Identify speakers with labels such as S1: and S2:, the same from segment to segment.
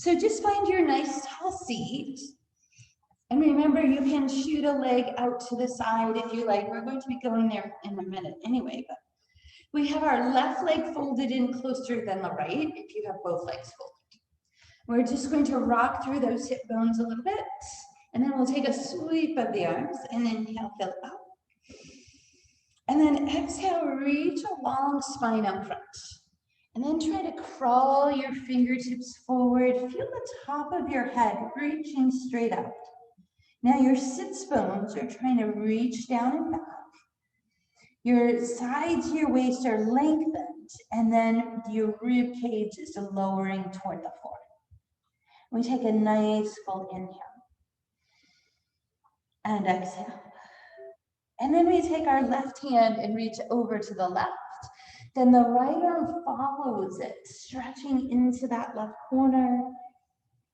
S1: So just find your nice tall seat. And remember, you can shoot a leg out to the side if you like. We're going to be going there in a minute anyway, but we have our left leg folded in closer than the right if you have both legs folded. We're just going to rock through those hip bones a little bit, and then we'll take a sweep of the arms and inhale, fill up. And then exhale, reach a long spine up front. And then try to crawl your fingertips forward. Feel the top of your head reaching straight up. Now your sits bones are trying to reach down and back. Your sides of your waist are lengthened, and then your rib cage is lowering toward the floor. We take a nice full inhale and exhale. And then we take our left hand and reach over to the left. Then the right arm follows it, stretching into that left corner,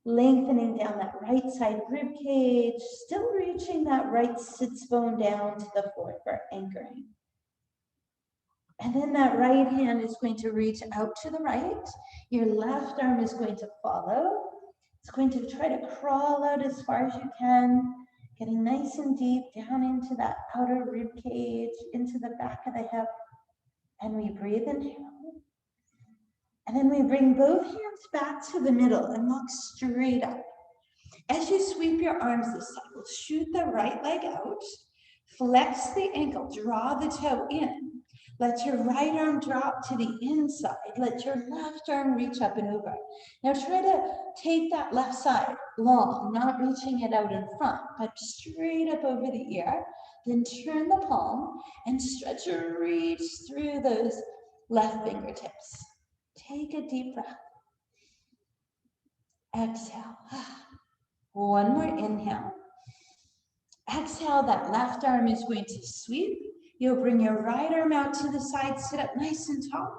S1: lengthening down that right side rib cage, still reaching that right sits bone down to the floor for anchoring. And then that right hand is going to reach out to the right. Your left arm is going to follow. It's going to try to crawl out as far as you can, getting nice and deep down into that outer rib cage, into the back of the hip. And we breathe inhale. And then we bring both hands back to the middle and look straight up. As you sweep your arms this side, shoot the right leg out, flex the ankle, draw the toe in. Let your right arm drop to the inside. Let your left arm reach up and over. Now try to take that left side long, not reaching it out in front, but straight up over the ear. Then turn the palm and stretch and reach through those left fingertips. Take a deep breath. Exhale. One more inhale. Exhale, that left arm is going to sweep. You'll bring your right arm out to the side, sit up nice and tall.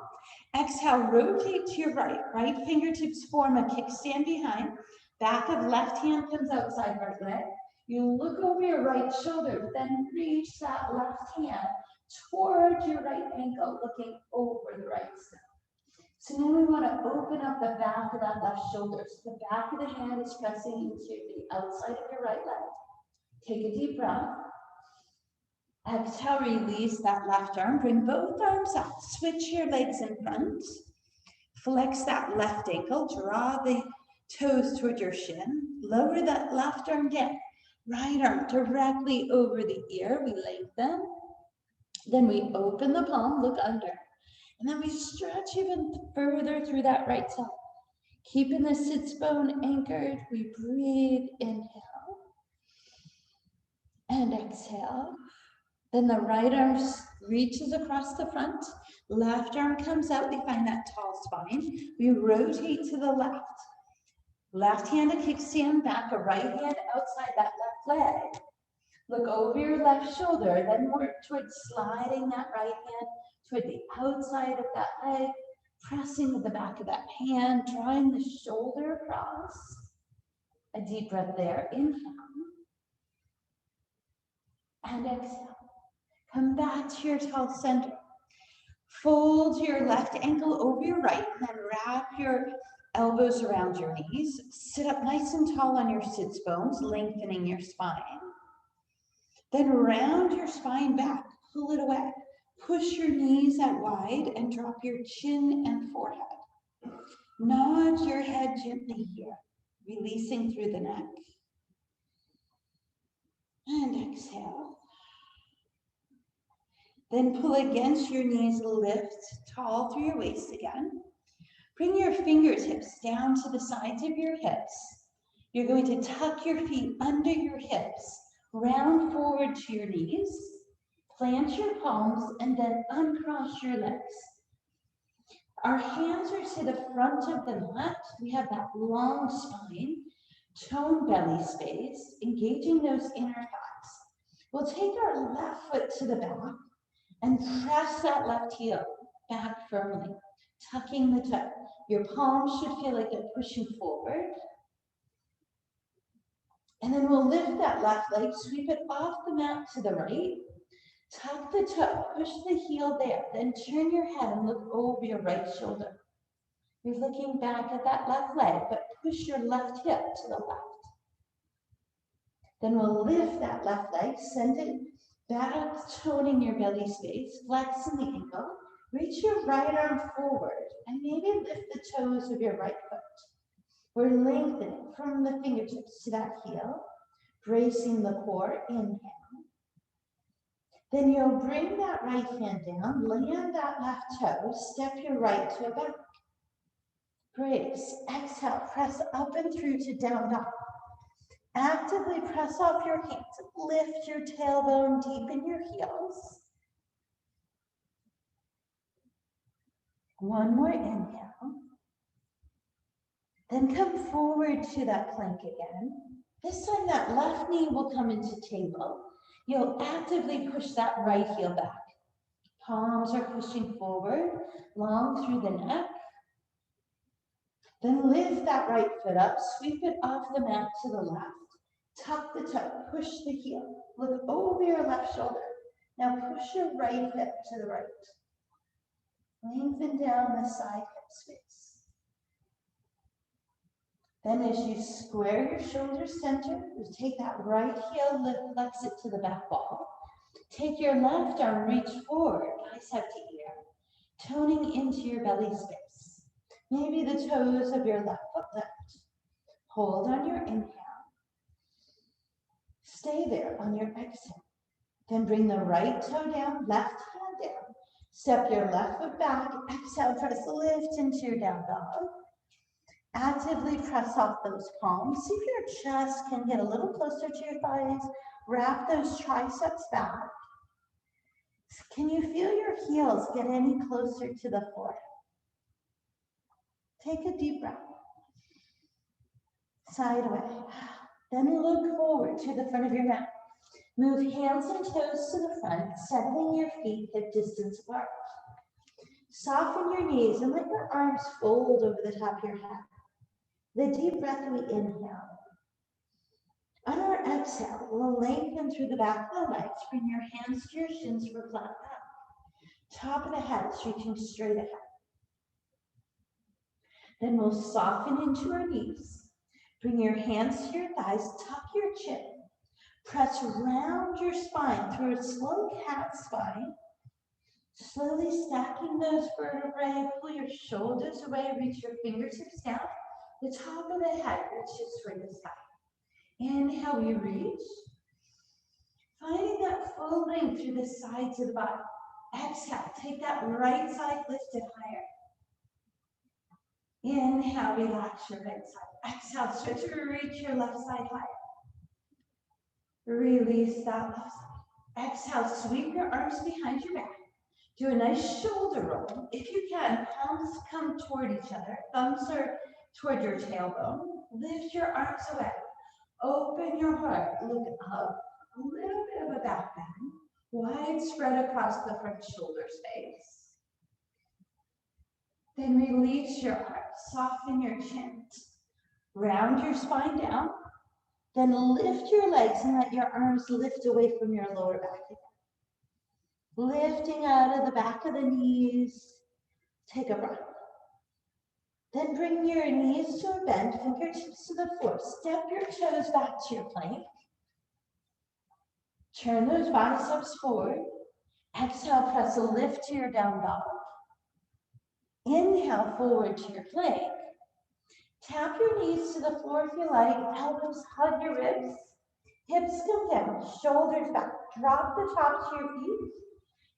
S1: Exhale, rotate to your right. Right fingertips form a kickstand behind. Back of left hand comes outside right leg. You look over your right shoulder, then reach that left hand toward your right ankle, looking over the right side. So now we want to open up the back of that left shoulder. So the back of the hand is pressing into the outside of your right leg. Take a deep breath. Exhale, release that left arm. Bring both arms up. Switch your legs in front. Flex that left ankle. Draw the toes toward your shin. Lower that left arm down. Right arm directly over the ear. We lengthen. Then we open the palm, look under. And then we stretch even further through that right side. Keeping the sits bone anchored, we breathe, inhale and exhale. Then the right arm reaches across the front, left arm comes out, we find that tall spine. We rotate to the left. Left hand a kickstand back, a right hand outside that left leg. Look over your left shoulder, then work towards sliding that right hand toward the outside of that leg, pressing with the back of that hand, drawing the shoulder across. A deep breath there, inhale and exhale. Come back to your tall center. Fold your left ankle over your right, then wrap your elbows around your knees. Sit up nice and tall on your sits bones, lengthening your spine. Then round your spine back, pull it away. Push your knees out wide and drop your chin and forehead. Nod your head gently here, releasing through the neck. And exhale. Then pull against your knees, lift tall through your waist again. Bring your fingertips down to the sides of your hips. You're going to tuck your feet under your hips, round forward to your knees, plant your palms, and then uncross your legs. Our hands are to the front of the mat. We have that long spine, toned belly space, engaging those inner thighs. We'll take our left foot to the back and press that left heel back firmly, tucking the toe. Your palms should feel like they're pushing forward. And then we'll lift that left leg, sweep it off the mat to the right, tuck the toe, push the heel there, then turn your head and look over your right shoulder. You're looking back at that left leg, but push your left hip to the left. Then we'll lift that left leg, send it back, toning your belly space, flexing the ankle. Reach your right arm forward and maybe lift the toes of your right foot. We're lengthening from the fingertips to that heel, bracing the core, inhale. Then you'll bring that right hand down, land that left toe, step your right toe back. Brace, exhale, press up and through to down dog. Actively press off your hands, lift your tailbone, deepen your heels. One more inhale. Then come forward to that plank again. This time that left knee will come into table. You'll actively push that right heel back. Palms are pushing forward, long through the neck. Then lift that right foot up, sweep it off the mat to the left. Tuck the toe, push the heel. Look over your left shoulder. Now push your right hip to the right. Lengthen down the side hip space. Then as you square your shoulders center, you take that right heel, lift, flex it to the back wall. Take your left arm, reach forward, bicep to ear, toning into your belly space. Maybe the toes of your left foot lift. Hold on your inhale. Stay there on your exhale. Then bring the right toe down, left hand down. Step your left foot back, exhale, press lift into your down dog. Actively press off those palms. See if your chest can get a little closer to your thighs. Wrap those triceps back. Can you feel your heels get any closer to the floor? Take a deep breath. Side away. Then look forward to the front of your mat. Move hands and toes to the front, settling your feet hip distance apart. Soften your knees and let your arms fold over the top of your head. The deep breath we inhale. On our exhale, we'll lengthen through the back of the legs. Bring your hands to your shins for flat back. Top of the head is reaching straight ahead. Then we'll soften into our knees. Bring your hands to your thighs, tuck your chin. Press round your spine through a slow cat spine. Slowly stacking those vertebrae, pull your shoulders away, reach your fingertips down. The top of the head reaches for the sky. Inhale, we reach. Finding that full length through the sides of the body. Exhale, take that right side, lift it higher. Inhale, relax your right side. Exhale, stretch to reach your left side higher. Release that left side. Exhale, sweep your arms behind your back. Do a nice shoulder roll. If you can, palms come toward each other. Thumbs are toward your tailbone. Lift your arms away. Open your heart. Look up. A little bit of a back bend. Wide spread across the front shoulder space. Then release your heart. Soften your chin. Round your spine down. Then lift your legs and let your arms lift away from your lower back again. Lifting out of the back of the knees. Take a breath. Then bring your knees to a bend, fingertips to the floor. Step your toes back to your plank. Turn those biceps forward. Exhale, press a lift to your down dog. Inhale, forward to your plank. Tap your knees to the floor if you like. Elbows hug your ribs. Hips come down, shoulders back. Drop the tops of your feet.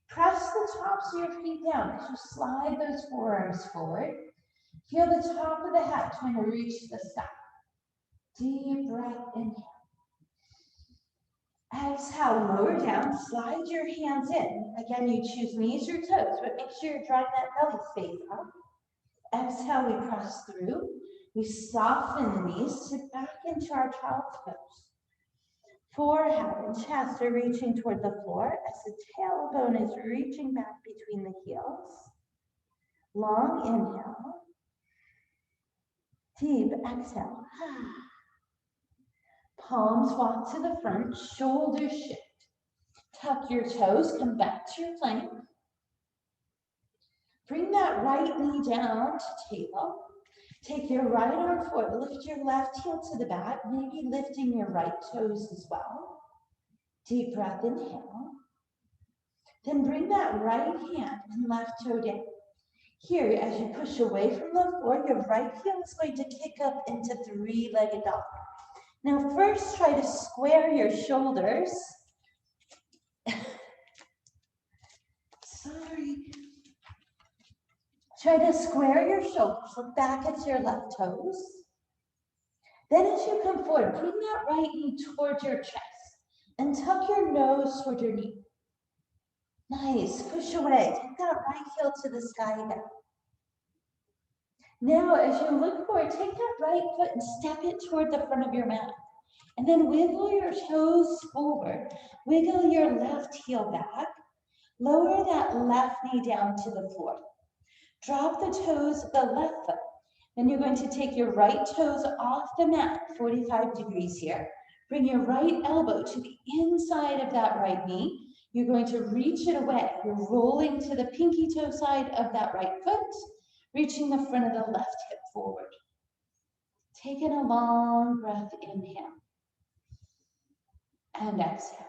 S1: Press the tops of your feet down as you slide those forearms forward. Feel the top of the head trying to reach the sky. Deep breath, inhale. Exhale, lower down, slide your hands in. Again, you choose knees or toes, but make sure you're drawing that belly space up. Exhale, we press through. We soften the knees, sit back into our child's pose. Forehead and chest are reaching toward the floor as the tailbone is reaching back between the heels. Long inhale. Deep exhale. Palms walk to the front, shoulders shift. Tuck your toes, come back to your plank. Bring that right knee down to table. Take your right arm forward, lift your left heel to the back, maybe lifting your right toes as well. Deep breath, inhale. Then bring that right hand and left toe down. Here, as you push away from the floor, your right heel is going to kick up into three-legged dog. Now first try to square your shoulders. Sorry. Try to square your shoulders, look back at your left toes. Then as you come forward, bring that right knee towards your chest and tuck your nose toward your knee. Nice, push away, take that right heel to the sky again. Now as you look forward, take that right foot and step it toward the front of your mat. And then wiggle your toes forward, wiggle your left heel back, lower that left knee down to the floor. Drop the toes of the left foot. Then you're going to take your right toes off the mat, 45 degrees here. Bring your right elbow to the inside of that right knee. You're going to reach it away. You're rolling to the pinky toe side of that right foot, reaching the front of the left hip forward. Taking a long breath, inhale. And exhale.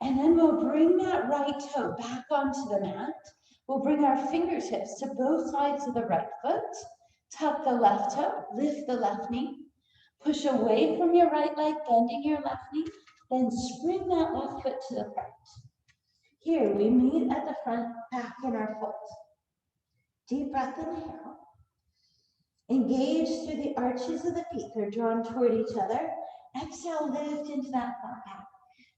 S1: And then we'll bring that right toe back onto the mat. We'll bring our fingertips to both sides of the right foot. Tuck the left toe, lift the left knee. Push away from your right leg, bending your left knee. Then spring that left foot to the front. Here, we meet at the front, back in our foot. Deep breath, inhale. Engage through the arches of the feet. They're drawn toward each other. Exhale, lift into that flat back.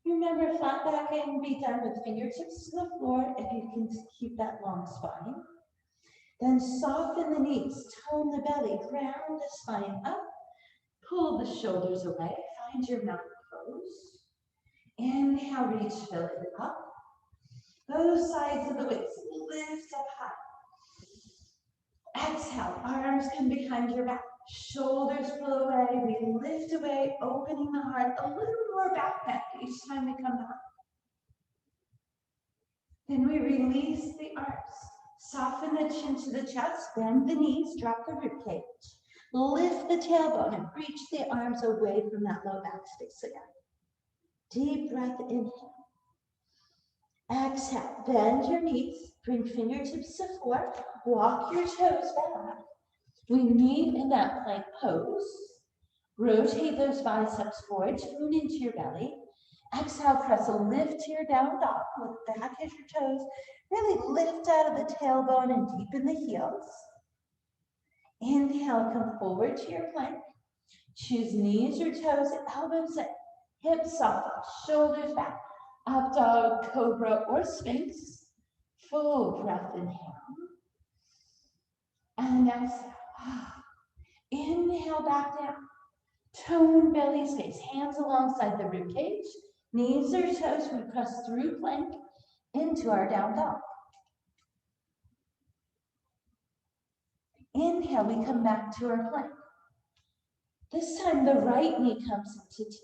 S1: Remember, flat back can be done with fingertips to the floor if you can keep that long spine. Then soften the knees, tone the belly, round the spine up, pull the shoulders away, find your mountain pose. Inhale, reach, fill it up. Both sides of the waist, lift up high. Exhale, arms come behind your back. Shoulders pull away, we lift away, opening the heart, a little more back bend each time we come down. Then we release the arms, soften the chin to the chest, bend the knees, drop the rib cage, lift the tailbone and reach the arms away from that low back space again. Deep breath, inhale. Exhale, bend your knees, bring fingertips to floor, walk your toes back. We meet in that plank pose. Rotate those biceps forward, tune into your belly. Exhale, press a lift to your down dog. Look back at your toes. Really lift out of the tailbone and deepen the heels. Inhale, come forward to your plank. Choose knees or toes, elbows in, hips soft, shoulders back. Up dog, cobra, or sphinx. Full breath, inhale. And exhale. Inhale back down. Tone belly space. Hands alongside the rib cage. Knees or toes. We press through plank into our down dog. Inhale, we come back to our plank. This time the right knee comes into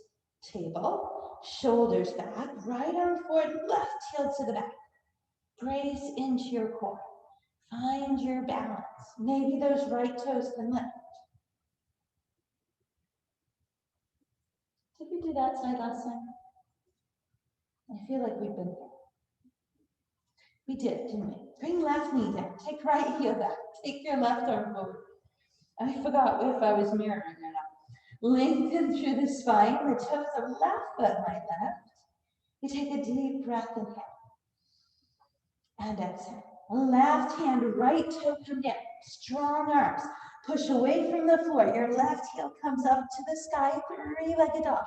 S1: table. Shoulders back. Right arm forward. Left heel to the back. Brace into your core. Find your balance. Maybe those right toes can lift. Did we do that side last time? I feel like we've been there. We did, didn't we? Bring left knee down. Take right heel back. Take your left arm forward. I forgot if I was mirroring or not. Lengthen through the spine. The toes of left foot might lift. You take a deep breath, inhale. And exhale. Left hand, right toe come down. Strong arms. Push away from the floor. Your left heel comes up to the sky, three-legged dog.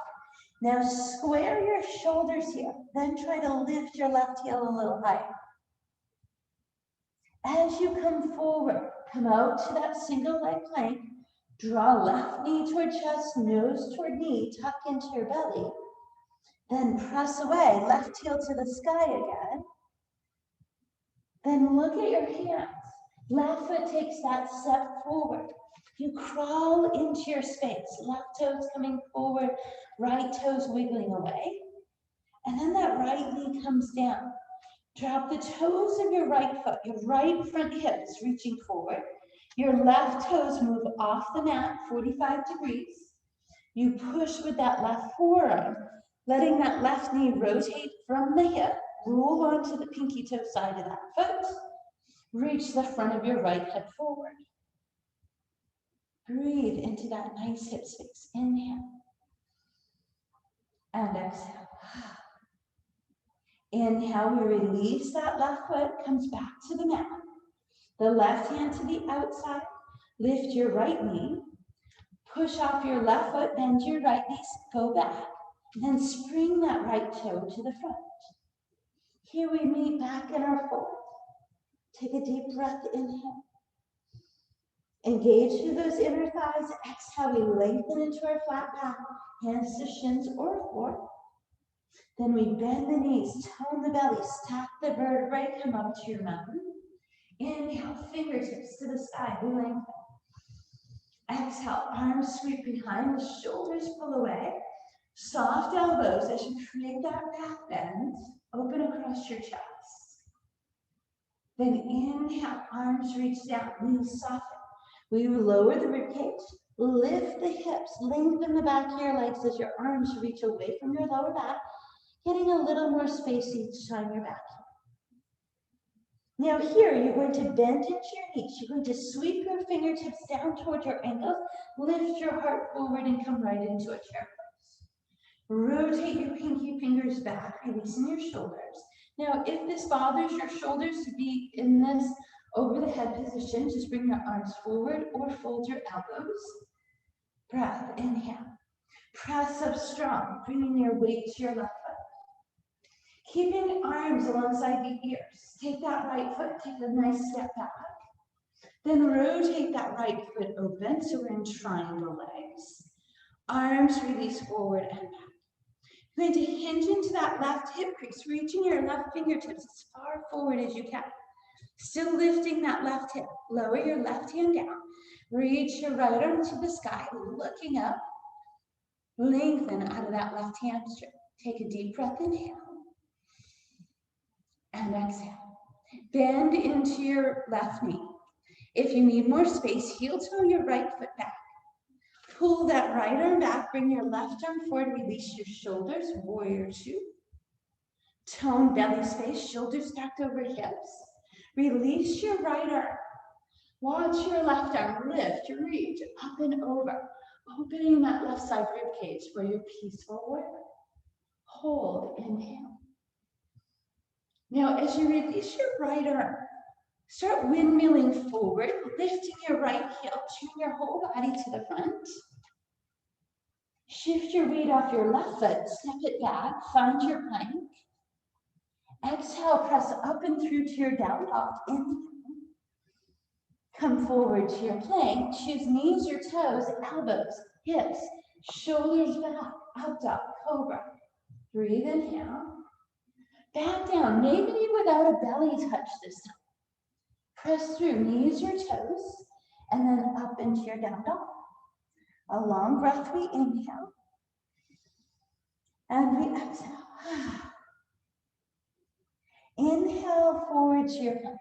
S1: Now square your shoulders here. Then try to lift your left heel a little higher. As you come forward, come out to that single leg plank. Draw left knee toward chest, nose toward knee, tuck into your belly. Then press away, left heel to the sky again. Then look at your hands. Left foot takes that step forward. You crawl into your space. Left toes coming forward, right toes wiggling away. And then that right knee comes down. Drop the toes of your right foot. Your right front hip is reaching forward. Your left toes move off the mat 45 degrees. You push with that left forearm, letting that left knee rotate from the hip, roll onto the pinky toe side of that foot. Reach the front of your right hip forward. Breathe into that nice hip space. Inhale and exhale. Inhale, we release that left foot, comes back to the mat. The left hand to the outside. Lift your right knee. Push off your left foot, bend your right knee, go back. And then spring that right toe to the front. Here we meet back in our fold. Take a deep breath, inhale. Engage through those inner thighs. Exhale, we lengthen into our flat back, hands to shins or floor. Then we bend the knees, tone the belly, stack the vertebrae, come up to your mountain. Inhale, fingertips to the sky, we lengthen. Exhale, arms sweep behind, the shoulders pull away. Soft elbows as you create that back bend, open across your chest. Then inhale, arms reach down, knees soften. We lower the ribcage, lift the hips, lengthen the back of your legs as your arms reach away from your lower back, getting a little more space each time you're back. Now here, you're going to bend into your knees. You're going to sweep your fingertips down toward your ankles, lift your heart forward and come right into a chair pose. Rotate your pinky fingers back, releasing your shoulders. Now, if this bothers your shoulders to be in this over the head position, just bring your arms forward or fold your elbows. Breath, inhale. Press up strong, bringing your weight to your left foot. Keeping arms alongside the ears. Take that right foot, take a nice step back. Then rotate that right foot open, so we're in triangle legs. Arms release forward and back. You're going to hinge into that left hip crease, reaching your left fingertips as far forward as you can. Still lifting that left hip. Lower your left hand down. Reach your right arm to the sky, looking up. Lengthen out of that left hamstring. Take a deep breath, inhale. And exhale. Bend into your left knee. If you need more space, heel toe your right foot back. Pull that right arm back, bring your left arm forward, release your shoulders, warrior two. Tone belly space, shoulders stacked over hips. Release your right arm. Watch your left arm lift, reach up and over, opening that left side rib cage for your peaceful warrior. Hold, inhale. Now, as you release your right arm, start windmilling forward, lifting your right heel, turn your whole body to the front. Shift your weight off your left foot, step it back, find your plank. Exhale, press up and through to your down dog. Inhale. Come forward to your plank. Choose knees or toes, elbows, hips, shoulders back, up dog, cobra. Breathe, inhale. Back down, maybe without a belly touch this time. Press through knees or toes, and then up into your down dog. A long breath, we inhale. And we exhale. Inhale forward to your plank.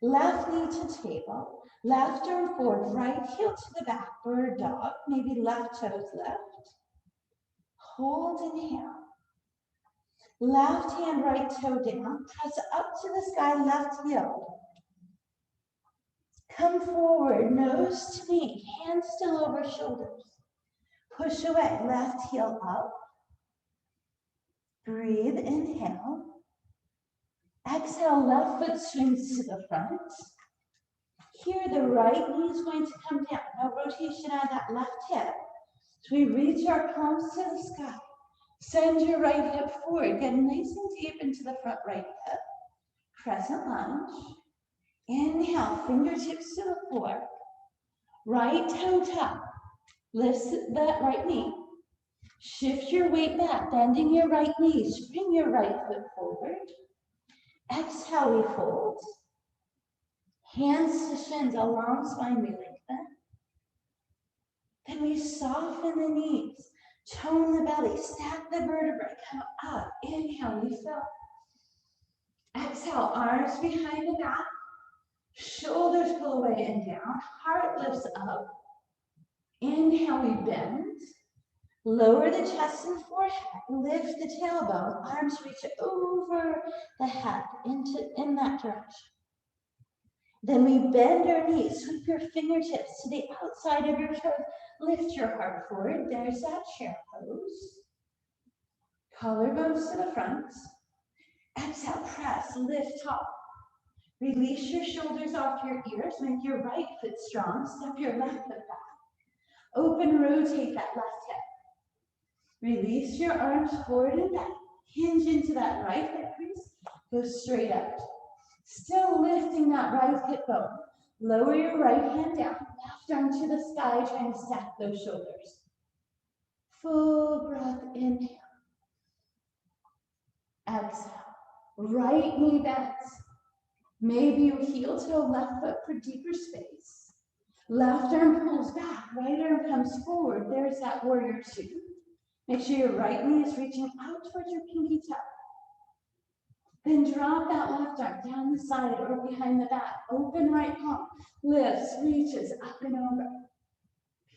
S1: Left knee to table, left arm forward, right heel to the back, bird dog, maybe left toes left. Hold, inhale. Left hand, right toe down, press up to the sky, left heel. Come forward, nose to knee, hands still over shoulders. Push away, left heel up. Breathe, inhale. Exhale, left foot swings to the front. Here, the right knee is going to come down. Now, rotation out of that left hip. So we reach our palms to the sky. Send your right hip forward. Get nice and deep into the front right hip. Crescent lunge. Inhale, fingertips to the floor. Right toe tap. Lift that right knee. Shift your weight back, bending your right knee. Spring your right foot forward. Exhale, we fold. Hands to shins, a long spine, we lengthen. Then we soften the knees, tone the belly, stack the vertebrae, come up. Inhale, we fill. Exhale, arms behind the back, shoulders pull away and down, heart lifts up. Inhale, we bend. Lower the chest and forehead, lift the tailbone, arms reach over the head in that direction. Then we bend our knees, sweep your fingertips to the outside of your toes, lift your heart forward, there's that chair pose. Collarbones to the front. Exhale, press, lift top. Release your shoulders off your ears, make your right foot strong, step your left foot back. Open, rotate that left hip. Release your arms forward and back. Hinge into that right hip crease. Go straight up. Still lifting that right hip bone. Lower your right hand down. Left arm to the sky. Try and stack those shoulders. Full breath. Inhale. Exhale. Right knee bends. Maybe you heel toe left foot for deeper space. Left arm pulls back. Right arm comes forward. There's that warrior two. Make sure your right knee is reaching out towards your pinky toe. Then drop that left arm down the side or behind the back. Open right palm. Lifts, reaches up and over.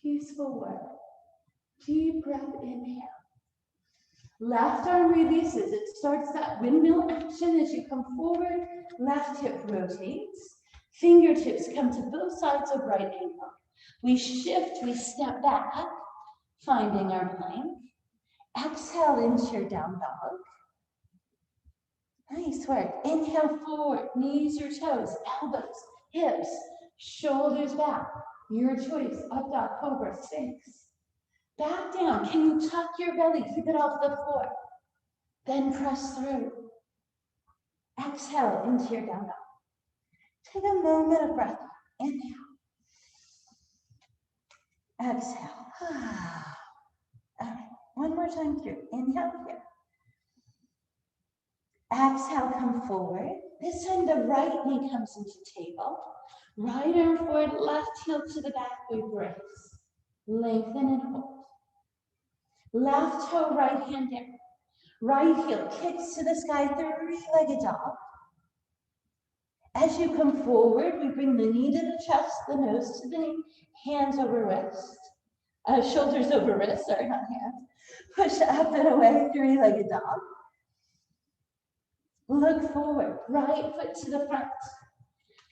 S1: Peaceful work. Deep breath, inhale. Left arm releases. It starts that windmill action as you come forward. Left hip rotates. Fingertips come to both sides of right ankle. We shift, we step back, finding our plank. Exhale into your down dog. Nice work. Inhale forward, knees or toes, elbows, hips, shoulders back. Your choice, up dog, cobra, sphinx. Back down. Can you tuck your belly? Keep it off the floor. Then press through. Exhale into your down dog. Take a moment of breath. Inhale. Exhale. All right. One more time through. Inhale here. Exhale, come forward. This time the right knee comes into table. Right arm forward, left heel to the back, we brace. Lengthen and hold. Left toe, right hand down. Right heel kicks to the sky, three-legged dog. As you come forward, we bring the knee to the chest, the nose to the knee, hands over wrist. Shoulders over wrist, sorry, not hands. Push up and away, three-legged dog. Look forward, right foot to the front.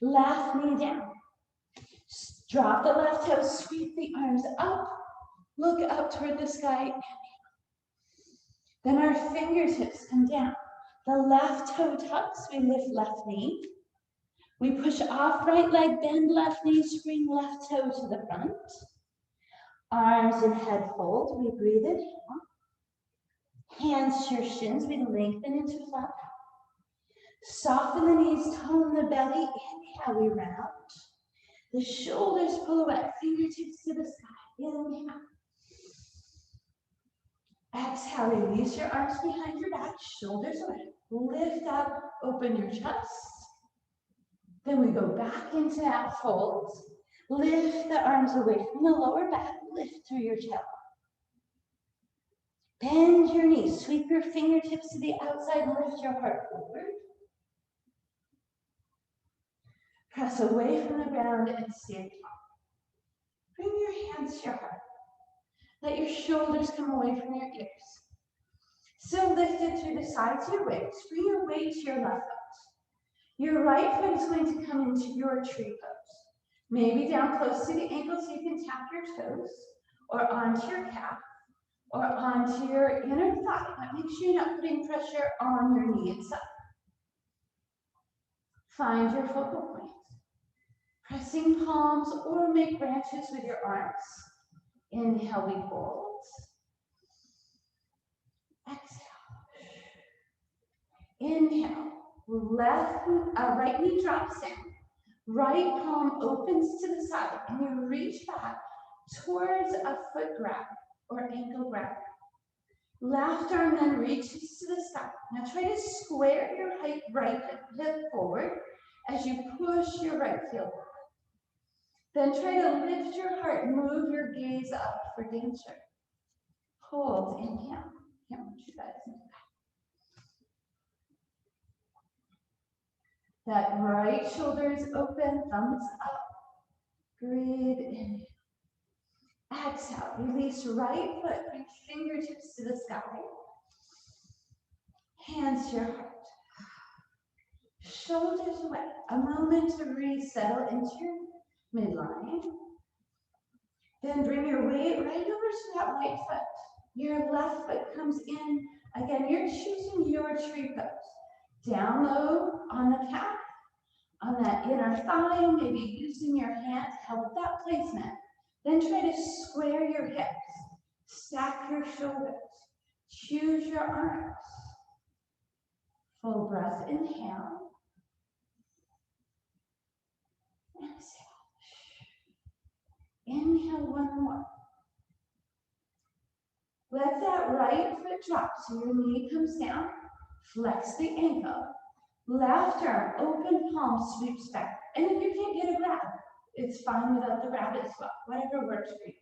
S1: Left knee down. Drop the left toe, sweep the arms up. Look up toward the sky. Then our fingertips come down. The left toe tucks, we lift left knee. We push off right leg, bend left knee, spring left toe to the front. Arms and head fold, we breathe it in. Hands to your shins, we lengthen into flat back. Soften the knees, tone the belly. Inhale, we round. The shoulders pull away, fingertips to the sky. Inhale. Exhale, release your arms behind your back, shoulders away. Lift up, open your chest. Then we go back into that fold. Lift the arms away from the lower back, lift through your tail. Bend your knees, sweep your fingertips to the outside, lift your heart forward. Press away from the ground and stand tall. Bring your hands to your heart. Let your shoulders come away from your ears. Still lifted through the sides of your legs. Bring your weight to your left foot. Your right foot is going to come into your tree pose. Maybe down close to the ankle so you can tap your toes, or onto your calf, or onto your inner thigh. But make sure you're not putting pressure on your knee itself. Find your focal point. Pressing palms or make branches with your arms. Inhale, we hold. Exhale. Inhale. Right knee drops down. Right palm opens to the side and you reach back towards a foot grab or ankle grab. Left arm then reaches to the sky. Now try to square your right hip forward as you push your right heel back. Then try to lift your heart and move your gaze up for dancer. Hold, inhale. Can't want you guys in the back. That right shoulder is open, thumbs up. Breathe in. Exhale, release right foot, bring fingertips to the sky. Hands to your heart. Shoulders away. A moment to resettle into your midline. Then bring your weight right over to that right foot. Your left foot comes in. Again, you're choosing your tree pose. Down low on the calf, on that inner thigh, maybe using your hand to help that placement. Then try to square your hips. Stack your shoulders. Choose your arms. Full breath, inhale. Exhale. Inhale one more. Let that right foot drop so your knee comes down. Flex the ankle. Left arm, open palm, sweeps back. And if you can't get a grab, it's fine without the rabbit swap, whatever works for you.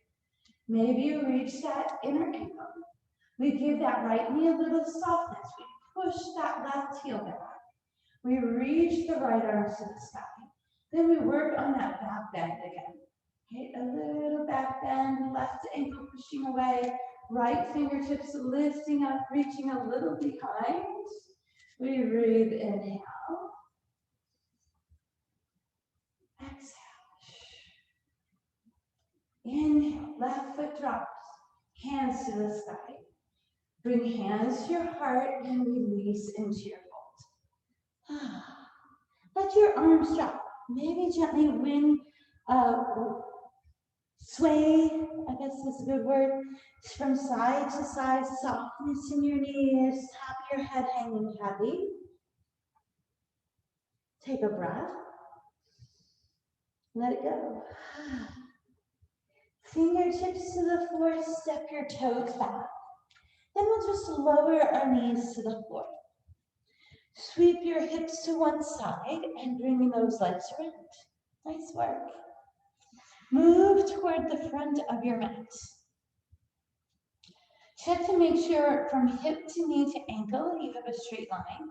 S1: Maybe you reach that inner ankle. We give that right knee a little softness. We push that left heel back. We reach the right arms to the sky. Then we work on that back bend again. Okay, a little back bend, left ankle pushing away, right fingertips lifting up, reaching a little behind. We breathe, inhale. Exhale. Inhale, left foot drops, hands to the sky. Bring hands to your heart and release into your fold. Let your arms drop. Maybe gently sway, I guess is a good word, from side to side, softness in your knees, top of your head hanging heavy. Take a breath. Let it go. Fingertips to the floor, step your toes back. Then we'll just lower our knees to the floor. Sweep your hips to one side and bring those legs around. Nice work. Move toward the front of your mat. Check to make sure from hip to knee to ankle you have a straight line.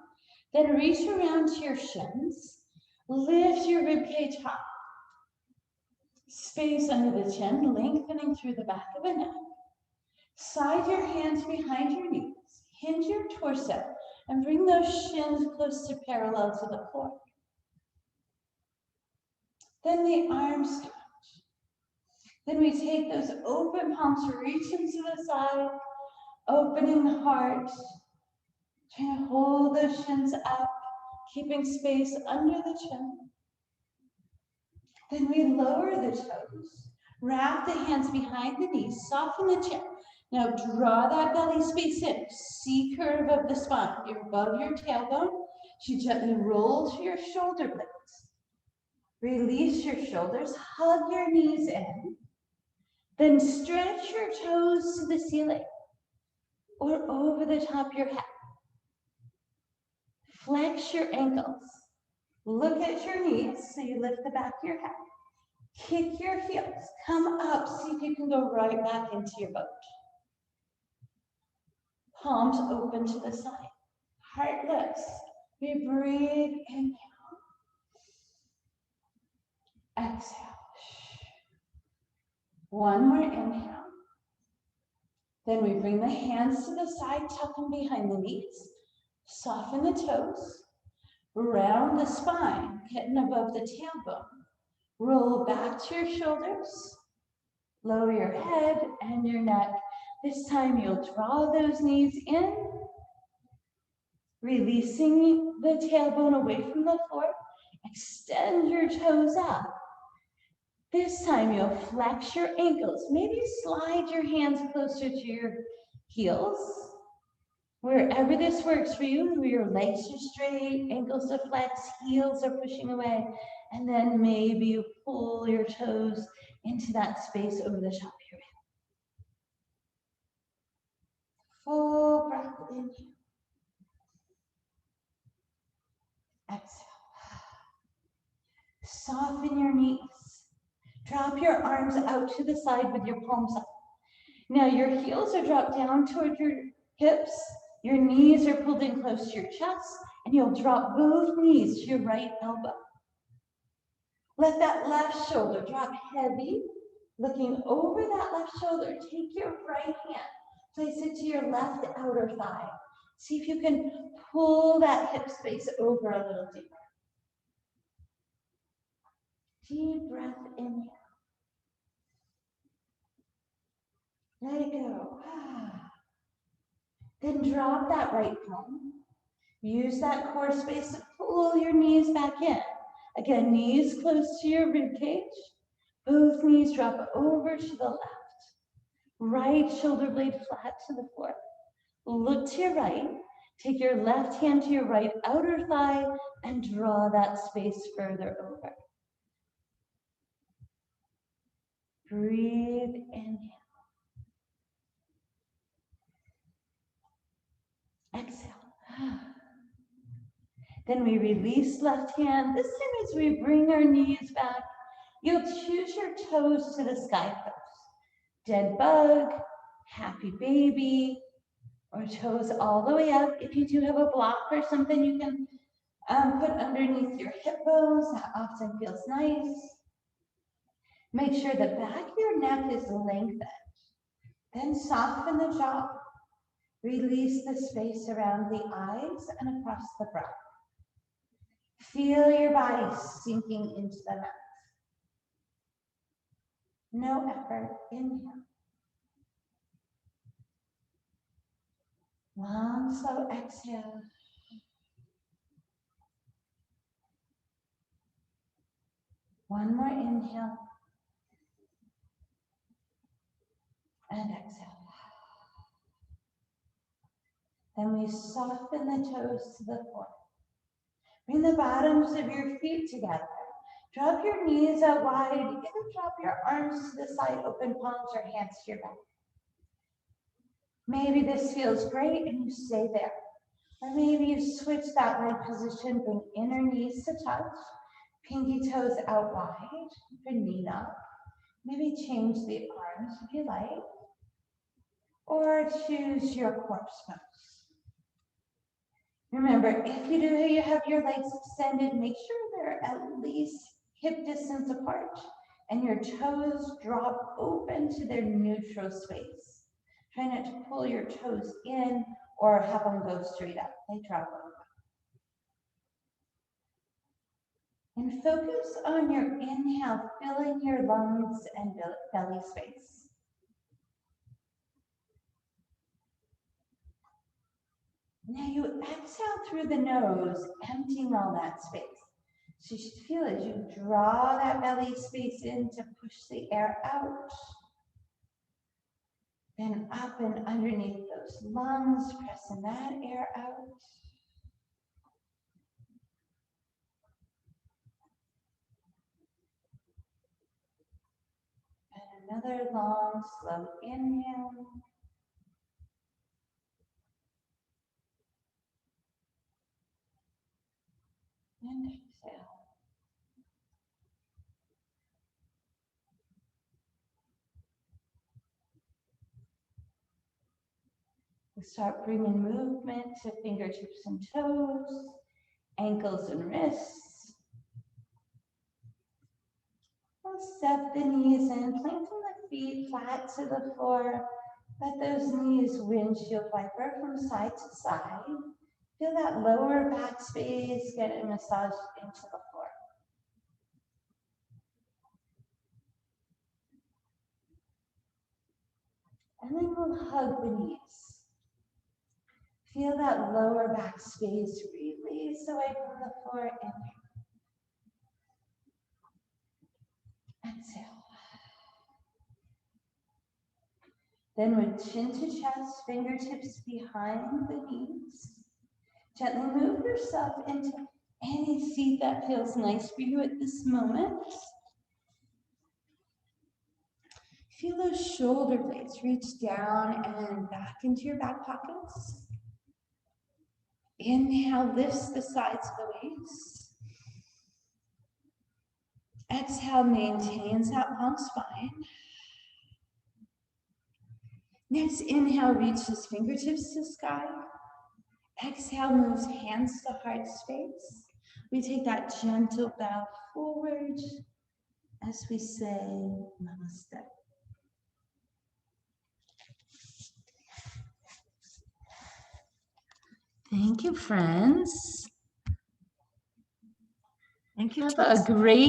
S1: Then reach around to your shins. Lift your ribcage high. Space under the chin, lengthening through the back of the neck. Slide your hands behind your knees. Hinge your torso and bring those shins close to parallel to the floor. Then the arms touch. Then we take those open palms, reach them to the side, opening the heart. Trying to hold those shins up, keeping space under the chin. Then we lower the toes, wrap the hands behind the knees, soften the chin. Now draw that belly space in, C curve of the spine. You're above your tailbone. You gently roll to your shoulder blades. Release your shoulders, hug your knees in. Then stretch your toes to the ceiling or over the top of your head. Flex your ankles. Look at your knees so you lift the back of your head. Kick your heels. Come up. See if you can go right back into your boat. Palms open to the side. Heart lifts. We breathe. Inhale. Exhale. One more inhale. Then we bring the hands to the side, tuck them behind the knees. Soften the toes. Round the spine, hitting above the tailbone. Roll back to your shoulders. Lower your head and your neck. This time you'll draw those knees in. Releasing the tailbone away from the floor. Extend your toes up. This time you'll flex your ankles. Maybe slide your hands closer to your heels. Wherever this works for you, where your legs are straight, ankles are flexed, heels are pushing away. And then maybe you pull your toes into that space over the top of your head. Full breath, inhale. Exhale. Soften your knees. Drop your arms out to the side with your palms up. Now your heels are dropped down toward your hips. Your knees are pulled in close to your chest. And you'll drop both knees to your right elbow. Let that left shoulder drop heavy. Looking over that left shoulder, take your right hand, place it to your left outer thigh. See if you can pull that hip space over a little deeper. Deep breath, inhale. Let it go. Then drop that right palm. Use that core space to pull your knees back in. Again, knees close to your rib cage. Both knees drop over to the left. Right shoulder blade flat to the floor. Look to your right. Take your left hand to your right outer thigh and draw that space further over. Breathe, inhale. Exhale. Then we release left hand. This time as we bring our knees back, you'll choose your toes to the sky pose. Dead bug, happy baby, or toes all the way up. If you do have a block or something, you can put underneath your hip bones. That often feels nice. Make sure the back of your neck is lengthened. Then soften the jaw. Release the space around the eyes and across the brow. Feel your body sinking into the mat. No effort. Inhale. Long, slow exhale. One more inhale. And exhale. Then we soften the toes to the floor. Bring the bottoms of your feet together. Drop your knees out wide. You can drop your arms to the side, open palms or hands to your back. Maybe this feels great and you stay there. Or maybe you switch that leg position, bring inner knees to touch, pinky toes out wide, your knee up. Maybe change the arms if you like. Or choose your corpse pose. Remember, if you do you have your legs extended, make sure they're at least hip distance apart and your toes drop open to their neutral space. Try not to pull your toes in or have them go straight up. They drop over. And focus on your inhale, filling your lungs and belly space. Now you exhale through the nose, emptying all that space. So you should feel as you draw that belly space in to push the air out. Then up and underneath those lungs, pressing that air out. And another long, slow inhale. And exhale. We start bringing movement to fingertips and toes, ankles and wrists. We'll step the knees in, planting the feet flat to the floor. Let those knees windshield wiper from side to side. Feel that lower back space getting massaged into the floor. And then we'll hug the knees. Feel that lower back space release away from the floor. Inhale. Exhale. Then with chin to chest, fingertips behind the knees. Gently move yourself into any seat that feels nice for you at this moment. Feel those shoulder blades reach down and back into your back pockets. Inhale, lifts the sides of the waist. Exhale, maintains that long spine. Next inhale, reaches fingertips to sky. Exhale moves hands to heart space. We take that gentle bow forward as we say namaste. Thank you, friends.
S2: Thank you.
S1: Have a great